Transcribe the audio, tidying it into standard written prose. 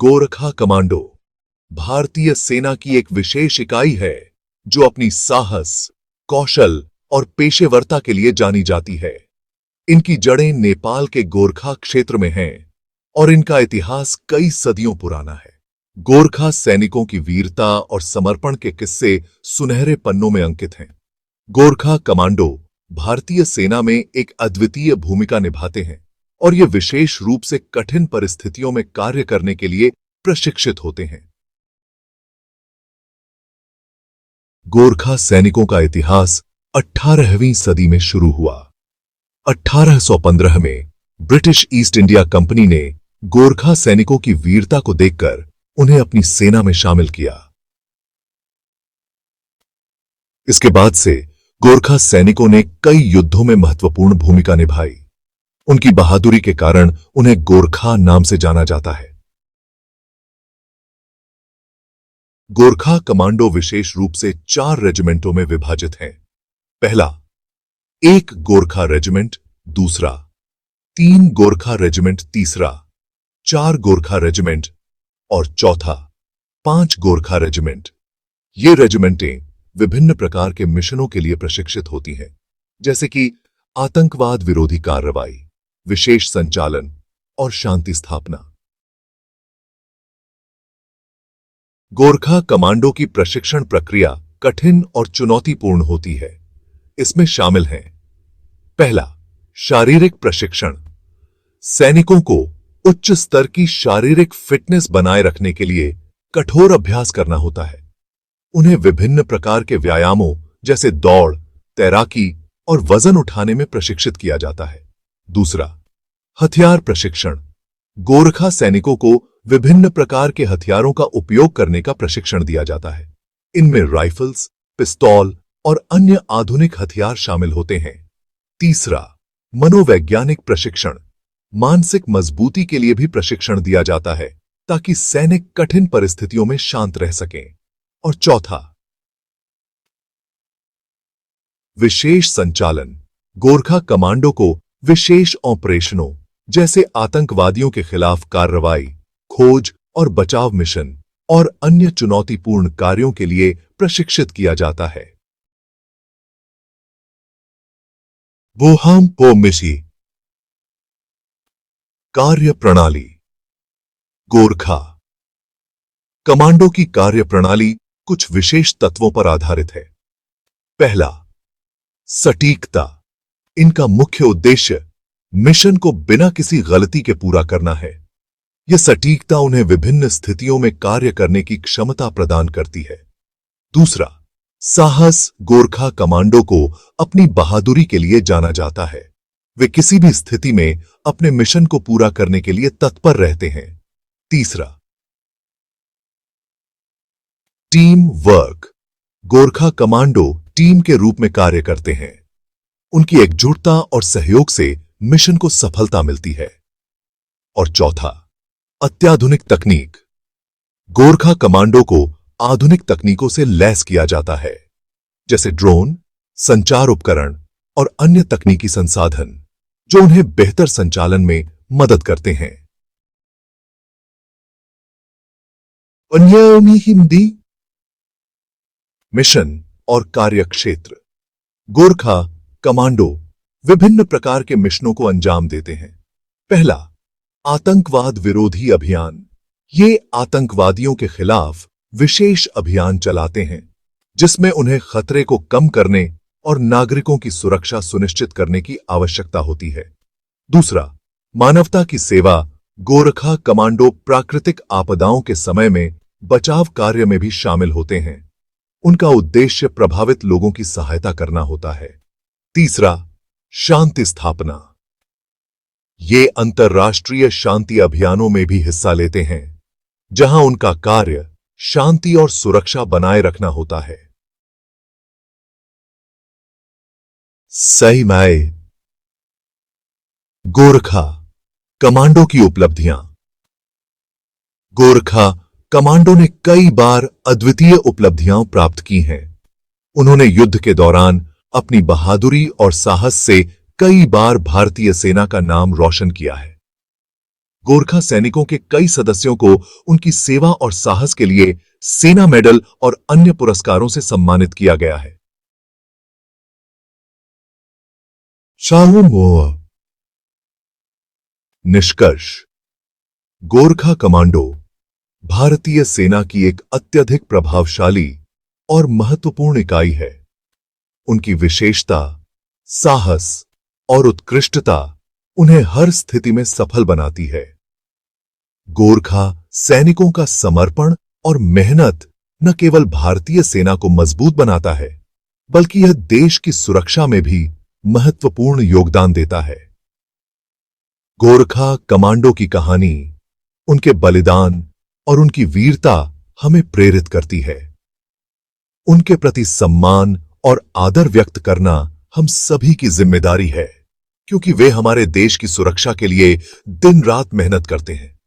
Gorkha commando भारतीय सेना की एक विशेष इकाई है जो अपनी साहस, कौशल और पेशेवरता के लिए जानी जाती है। इनकी जड़ें नेपाल के गोरखा क्षेत्र में हैं और इनका इतिहास कई सदियों पुराना है। गोरखा सैनिकों की वीरता और समर्पण के किस्से सुनहरे पन्नों में अंकित हैं। गोरखा कमांडो भारतीय सेना में एक अद्वितीय भूमिका निभाते हैं और ये विशेष रूप से कठिन परिस्थितियों में कार्य करने के लिए प्रशिक्षित होते हैं। गोरखा सैनिकों का इतिहास 18वीं सदी में शुरू हुआ। 1815 में ब्रिटिश ईस्ट इंडिया कंपनी ने गोरखा सैनिकों की वीरता को देखकर उन्हें अपनी सेना में शामिल किया। इसके बाद से गोरखा सैनिकों ने कई युद्धों में महत्वपूर्ण भूमिका निभाई। उनकी बहादुरी के कारण उन्हें गोरखा नाम से जाना जाता है। गोरखा कमांडो विशेष रूप से 4 रेजिमेंटों में विभाजित हैं। पहला, 1 गोरखा रेजिमेंट, दूसरा 3 गोरखा रेजिमेंट, तीसरा 4 गोरखा रेजिमेंट और चौथा 5 गोरखा रेजिमेंट। ये रेजिमेंटें विभिन्न प्रकार के मिशनों के लिए प्रशिक्षित होती हैं, जैसे कि आतंकवाद विरोधी कार्रवाई, विशेष संचालन और शांति स्थापना। गोरखा कमांडो की प्रशिक्षण प्रक्रिया कठिन और चुनौतीपूर्ण होती है। इसमें शामिल हैं: पहला, शारीरिक प्रशिक्षण। सैनिकों को उच्च स्तर की शारीरिक फिटनेस बनाए रखने के लिए कठोर अभ्यास करना होता है। उन्हें विभिन्न प्रकार के व्यायामों जैसे दौड़, तैराकी और वजन उठाने में प्रशिक्षित किया जाता है। दूसरा, हथियार प्रशिक्षण। गोरखा सैनिकों को विभिन्न प्रकार के हथियारों का उपयोग करने का प्रशिक्षण दिया जाता है। इनमें राइफल्स, पिस्तौल और अन्य आधुनिक हथियार शामिल होते हैं। तीसरा, मनोवैज्ञानिक प्रशिक्षण। मानसिक मजबूती के लिए भी प्रशिक्षण दिया जाता है ताकि सैनिक कठिन परिस्थितियों में शांत रह सकें। और चौथा, विशेष संचालन। गोरखा कमांडो को विशेष ऑपरेशनों जैसे आतंकवादियों के खिलाफ कार्रवाई, खोज और बचाव मिशन और अन्य चुनौतीपूर्ण कार्यों के लिए प्रशिक्षित किया जाता है। बोहाम पोमिशी कार्य प्रणाली। गोरखा कमांडो की कार्य प्रणाली कुछ विशेष तत्वों पर आधारित है। पहला, सटीकता। इनका मुख्य उद्देश्य मिशन को बिना किसी गलती के पूरा करना है। यह सटीकता उन्हें विभिन्न स्थितियों में कार्य करने की क्षमता प्रदान करती है। दूसरा, साहस। गोरखा कमांडो को अपनी बहादुरी के लिए जाना जाता है। वे किसी भी स्थिति में अपने मिशन को पूरा करने के लिए तत्पर रहते हैं। तीसरा, team work. Gorkha commando team के रूप में कार्य करते हैं। उनकी एकजुटता और सहयोग से मिशन को सफलता मिलती है। और चौथा, अत्याधुनिक तकनीक। गोरखा कमांडो को आधुनिक तकनीकों से लैस किया जाता है, जैसे ड्रोन, संचार उपकरण और अन्य तकनीकी संसाधन, जो उन्हें बेहतर संचालन में मदद करते हैं। अन्यामी हिंदी मिशन और कार्यक्षेत्र। गोरखा कमांडो विभिन्न प्रकार के मिशनों को अंजाम देते हैं। पहला, आतंकवाद विरोधी अभियान। ये आतंकवादियों के खिलाफ विशेष अभियान चलाते हैं, जिसमें उन्हें खतरे को कम करने और नागरिकों की सुरक्षा सुनिश्चित करने की आवश्यकता होती है। दूसरा, मानवता की सेवा। गोरखा कमांडो प्राकृतिक आपदाओं के समय में बचाव कार्य में भी शामिल होते हैं। उनका उद्देश्य प्रभावित लोगों की सहायता करना होता है। तीसरा, शांति स्थापना। ये अंतर्राष्ट्रीय शांति अभियानों में भी हिस्सा लेते हैं, जहां उनका कार्य शांति और सुरक्षा बनाए रखना होता है। सही माए। गोरखा कमांडो की उपलब्धियां। गोरखा कमांडो ने कई बार अद्वितीय उपलब्धियां प्राप्त की हैं। उन्होंने युद्ध के दौरान अपनी बहादुरी और साहस से कई बार भारतीय सेना का नाम रोशन किया है। गोरखा सैनिकों के कई सदस्यों को उनकी सेवा और साहस के लिए सेना मेडल और अन्य पुरस्कारों से सम्मानित किया गया है। शाहू निष्कर्ष। गोरखा कमांडो भारतीय सेना की एक अत्यधिक प्रभावशाली और महत्वपूर्ण इकाई है। उनकी विशेषता, साहस और उत्कृष्टता उन्हें हर स्थिति में सफल बनाती है। गोरखा सैनिकों का समर्पण और मेहनत न केवल भारतीय सेना को मजबूत बनाता है, बल्कि यह देश की सुरक्षा में भी महत्वपूर्ण योगदान देता है। गोरखा कमांडो की कहानी, उनके बलिदान और उनकी वीरता हमें प्रेरित करती है। उनके प्रति सम्मान और आदर व्यक्त करना हम सभी की जिम्मेदारी है, क्योंकि वे हमारे देश की सुरक्षा के लिए दिन रात मेहनत करते हैं।